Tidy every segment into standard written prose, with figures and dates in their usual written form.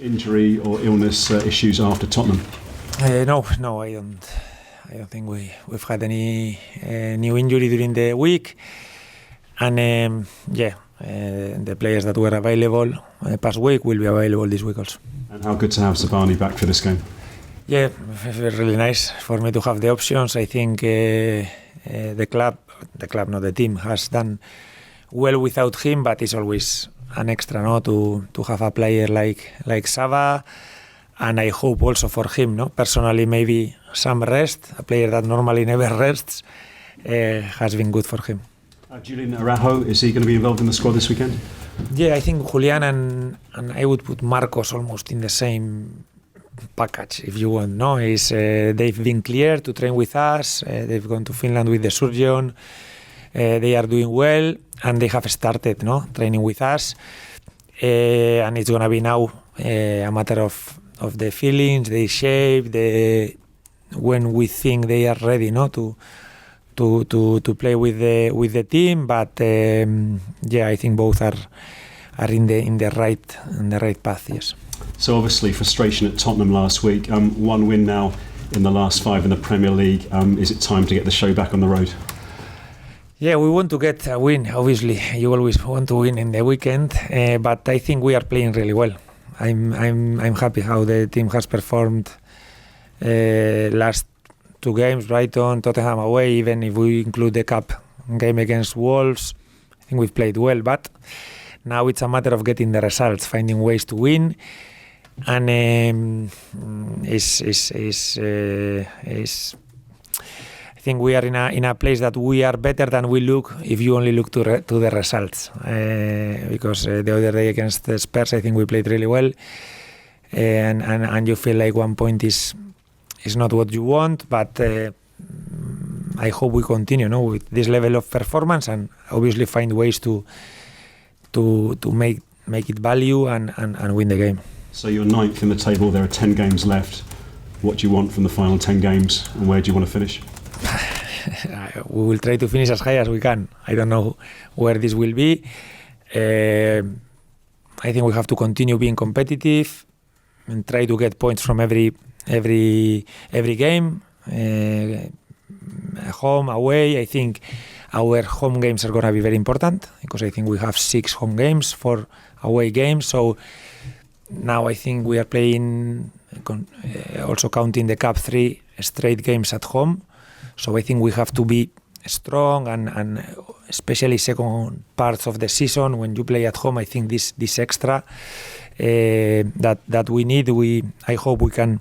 Injury or illness issues after Tottenham? No, I don't think we've had any new injury during the week, and the players that were available past week will be available this week also. And how good to have Zaba back for this game? Yeah, it's really nice for me to have the options. I think the team has done well without him, but it's always an extra, no, to have a player like Zaba, and I hope also for him, no, personally, maybe some rest. A player that normally never rests has been good for him. Julian Araujo, is he going to be involved in the squad this weekend? Yeah, I think Julian and I would put Marcos almost in the same package, if you want. No, they've been cleared to train with us. They've gone to Finland with the surgeon. They are doing well, and they have started, no, training with us. And it's gonna be now a matter of the feelings, the shape, when we think they are ready, no, to play with the team. But I think both are in the right path. Yes. So obviously frustration at Tottenham last week. One win now in the last 5 in the Premier League. Is it time to get the show back on the road? Yeah, we want to get a win. Obviously, you always want to win in the weekend, but I think we are playing really well. I'm happy how the team has performed last 2 games, Brighton, Tottenham away. Even if we include the cup game against Wolves, I think we've played well. But now it's a matter of getting the results, finding ways to win, and I think we are in a place that we are better than we look if you only look to the results. Because the other day against the Spurs, I think we played really well, and you feel like 1 point is not what you want, but I hope we continue, no, with this level of performance, and obviously find ways to make it value and win the game. So you're 9th in the table. There are 10 games left. What do you want from the final 10 games, and where do you want to finish? We will try to finish as high as we can. I don't know where this will be. I think we have to continue being competitive and try to get points from every game, home, away. I think our home games are going to be very important, because I think we have 6 home games, 4 away games. So now I think we are playing, also counting the Cup, 3 straight games at home. So I think we have to be strong, and especially second parts of the season when you play at home. I think this extra that we need. I hope we can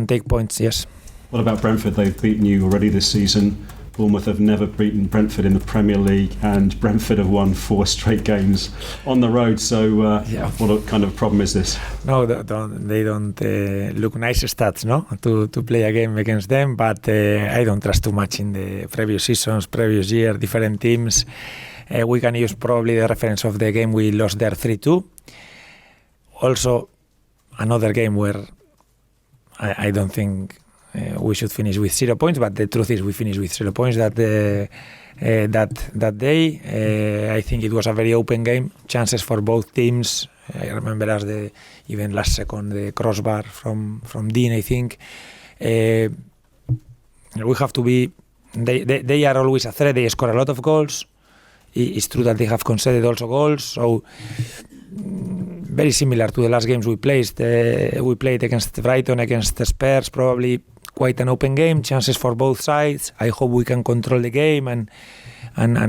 take points. Yes. What about Brentford? They've beaten you already this season. Bournemouth have never beaten Brentford in the Premier League, and Brentford have won 4 straight games on the road. So what kind of problem is this? No, they don't look nice stats, no, to play a game against them, but I don't trust too much in the previous seasons, previous year, different teams. We can use probably the reference of the game we lost there 3-2. Also, another game where I don't think we should finish with 0 points, but the truth is we finished with 0 points that day. I think it was a very open game, chances for both teams. I remember even last second the crossbar from Dean, I think. We have to be. They are always a threat. They score a lot of goals. It's true that they have conceded also goals. So very similar to the last games we played against Brighton, against the Spurs, probably quite an open game, chances for both sides. I hope we can control the game and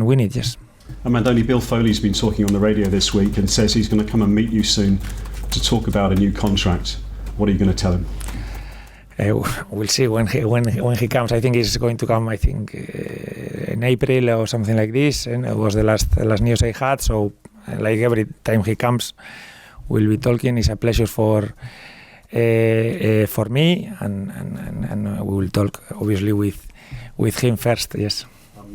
win it, yes. Andoni, Bill Foley's been talking on the radio this week and says he's going to come and meet you soon to talk about a new contract. What are you going to tell him? We'll see when he comes. I think he's going to come, in April or something like this, and it was the last news I had. So like every time he comes, we'll be talking. It's a pleasure for me, and we will talk obviously with him first. Yes.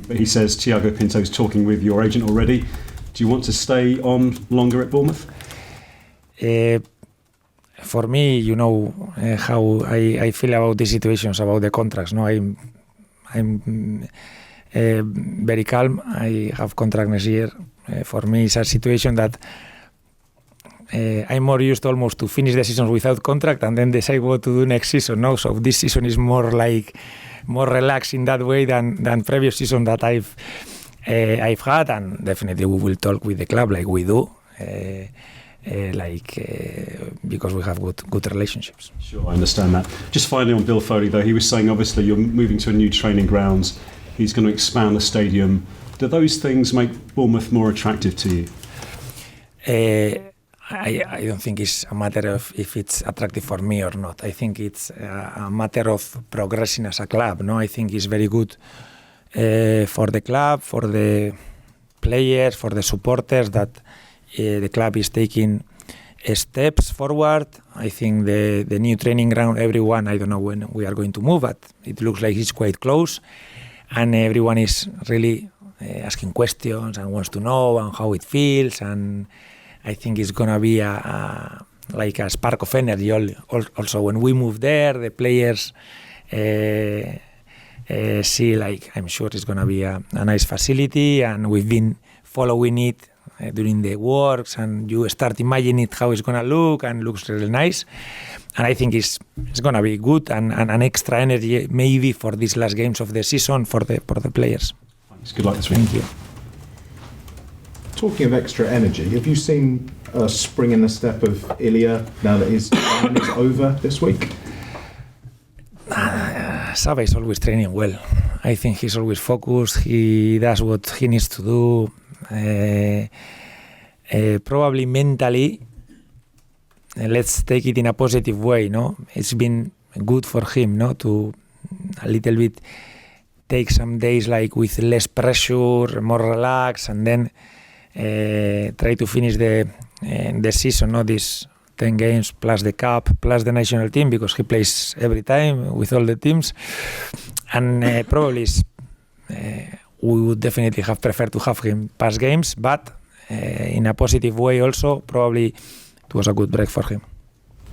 But he says Thiago Pinto's talking with your agent already. Do you want to stay on longer at Bournemouth? For me, you know how I feel about these situations, about the contracts. No, I'm very calm. I have contract next year. For me, it's a situation that I'm more used almost to finish the season without contract and then decide what to do next season. No, so this season is more relaxed in that way than previous season that I've had, and definitely we will talk with the club like we do, because we have good relationships. Sure, I understand that. Just finally on Bill Foley, though, he was saying obviously you're moving to a new training grounds. He's going to expand the stadium. Do those things make Bournemouth more attractive to you? I don't think it's a matter of if it's attractive for me or not. I think it's a matter of progressing as a club. No, I think it's very good for the club, for the players, for the supporters that the club is taking steps forward. I think the new training ground, everyone, I don't know when we are going to move, but it looks like it's quite close, and everyone is really asking questions and wants to know and how it feels, and I think it's gonna be like a spark of energy. Also, when we move there, the players see, like, I'm sure it's gonna be a nice facility, and we've been following it during the works, and you start imagining it how it's gonna look, and looks really nice. And I think it's gonna be good and an extra energy maybe for these last games of the season for the players. Thanks. Good luck this week. Thank you. Talking of extra energy, have you seen a spring in the step of Ilya now that his time is over this week? Zaba is always training well. I think he's always focused. He does what he needs to do. Probably mentally, let's take it in a positive way. No, it's been good for him, no, to a little bit take some days like with less pressure, more relaxed, and then try to finish the season, no, these 10 games plus the cup plus the national team, because he plays every time with all the teams, and probably we would definitely have preferred to have him pass games, but in a positive way also, probably it was a good break for him.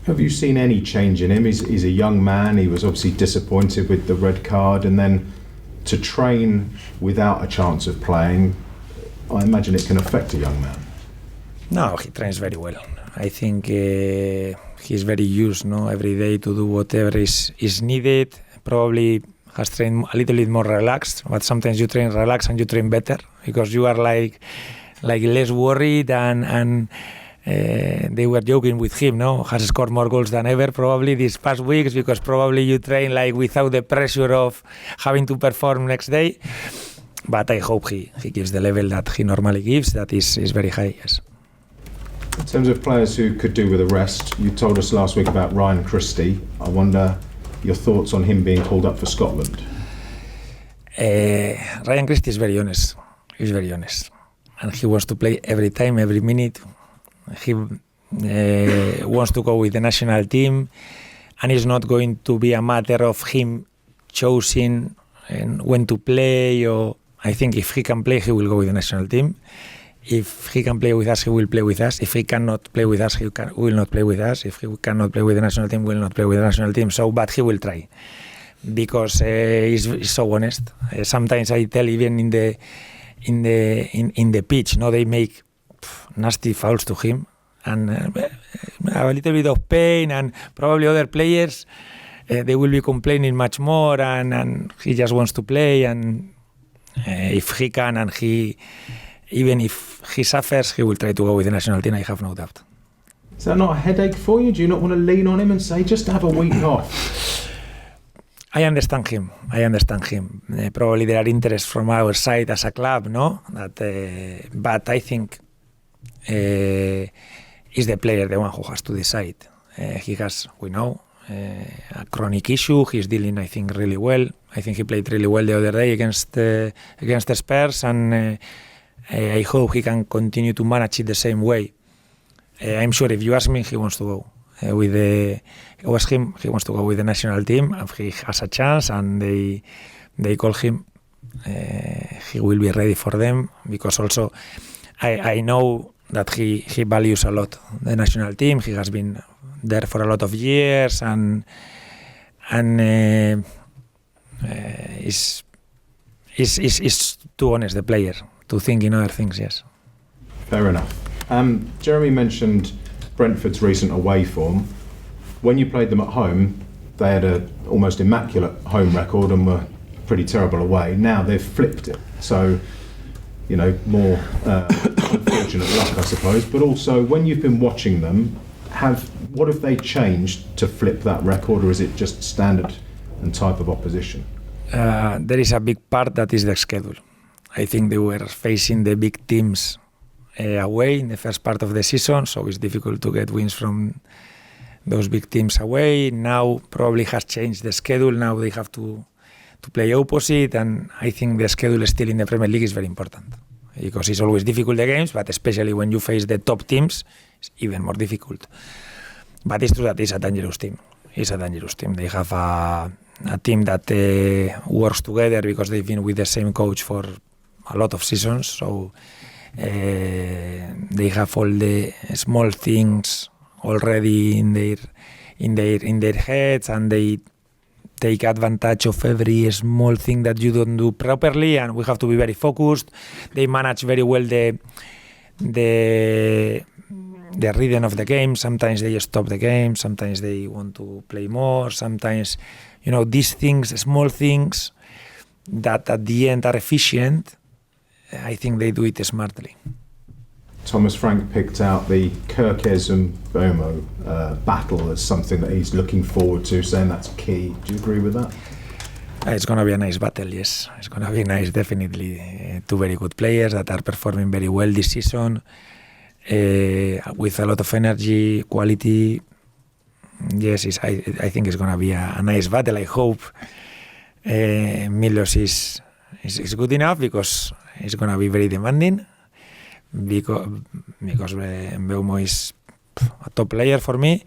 Have you seen any change in him? He's a young man. He was obviously disappointed with the red card, and then to train without a chance of playing, I imagine it can affect a young man. No, he trains very well. I think he's very used, no, every day to do whatever is needed. Probably has trained a little bit more relaxed, but sometimes you train relaxed and you train better because you are like less worried, and they were joking with him, no, has scored more goals than ever probably these past weeks, because probably you train like without the pressure of having to perform next day. But I hope he gives the level that he normally gives, that is very high, yes. In terms of players who could do with a rest, you told us last week about Ryan Christie. I wonder your thoughts on him being called up for Scotland. Ryan Christie is very honest. He's very honest. And he wants to play every time, every minute. He wants to go with the national team, and it's not going to be a matter of him choosing when to play, or I think if he can play, he will go with the national team. If he can play with us, he will play with us. If he cannot play with us, he will not play with us. If he cannot play with the national team, will not play with the national team. So, but he will try, because he's so honest. Sometimes I tell, even in the pitch, no, they make nasty fouls to him, and a little bit of pain, and probably other players they will be complaining much more, and he just wants to play, and if he can, and even if he suffers, he will try to go with the national team, I have no doubt. Is that not a headache for you? Do you not want to lean on him and say, just have a week off? I understand him. Probably there are interests from our side as a club, no? But I think is the player the one who has to decide. He has, we know, a chronic issue. He's dealing, I think, really well. I think he played really well the other day against the Spurs, and I hope he can continue to manage it the same way. I'm sure if you ask me, he wants to go he wants to go with the national team, and he has a chance, and they call him. He will be ready for them, because also I know that he values a lot the national team. He has been there for a lot of years, and is too honest, the player, to think in other things. Yes. Fair enough. Jeremy mentioned Brentford's recent away form, when you played them at home, they had a almost immaculate home record and were pretty terrible away. Now they've flipped it. So, you know, more unfortunate luck, I suppose. But also, when you've been watching them, what have they changed to flip that record, or is it just standard and type of opposition? There is a big part that is the schedule. I think they were facing the big teams away in the first part of the season, so it's difficult to get wins from those big teams away. Now probably has changed the schedule. Now they have to play opposite, and I think the schedule still in the Premier League is very important because it's always difficult the games, but especially when you face the top teams, it's even more difficult. But it's true that it's a dangerous team. It's a dangerous team. They have a team that works together because they've been with the same coach for a lot of seasons, so they have all the small things already in their heads, and they take advantage of every small thing that you don't do properly, and we have to be very focused. They manage very well the rhythm of the game. Sometimes they stop the game, sometimes they want to play more, sometimes, you know, these things, small things that at the end are efficient, I think they do it smartly. Thomas Frank picked out the Kerkez and Bomo battle as something that he's looking forward to, saying that's key. Do you agree with that? It's going to be a nice battle, yes. It's going to be nice, definitely. Two very good players that are performing very well this season, with a lot of energy, quality. Yes, I think it's going to be a nice battle. I hope Milos is good enough, because it's going to be very demanding. Because Mbeumo is a top player for me,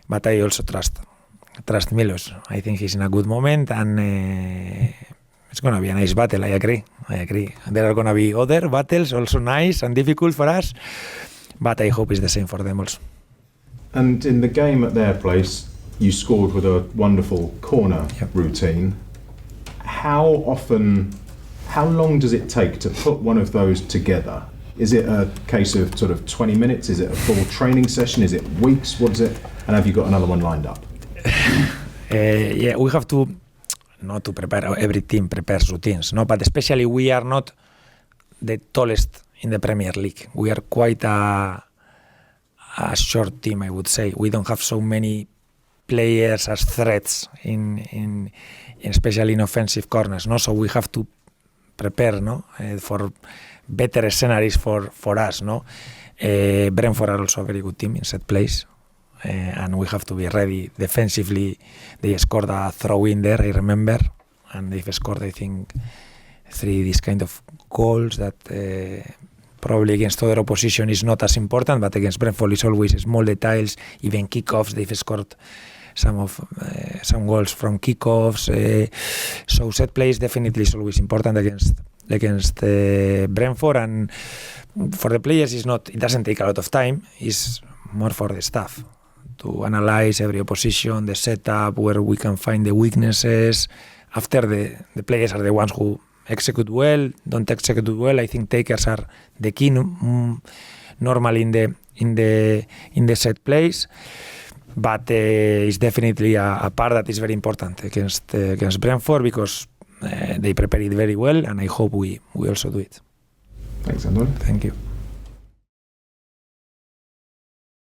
but I also trust Milos. I think he's in a good moment, and it's going to be a nice battle. I agree. There are going to be other battles also nice and difficult for us, but I hope it's the same for them also. And in the game at their place, you scored with a wonderful corner routine. How long does it take to put one of those together? Is it a case of sort of 20 minutes? Is it a full training session? Is it weeks? What is it? And have you got another one lined up? Yeah, we have to not to prepare. Every team prepares routines, no. But especially we are not the tallest in the Premier League. We are quite a short team, I would say. We don't have so many players as threats in especially in offensive corners, no. So we have to prepare, no, for better scenarios for us, no. Brentford are also a very good team in set plays, and we have to be ready defensively. They scored a throw in there, I remember, and they've scored, I think, 3 these kind of goals that probably against other opposition is not as important, but against Brentford is always small details. Even kickoffs, they've scored some goals from kickoffs. So set plays definitely is always important against Brentford, and for the players it doesn't take a lot of time. It's more for the staff to analyze every opposition, the setup, where we can find the weaknesses. After the players are the ones who execute well, don't execute well. I think takers are the key normally in the set plays, but it's definitely a part that is very important against Brentford, because they prepare it very well, and I hope we also do it. Thanks, Andoni. Thank you.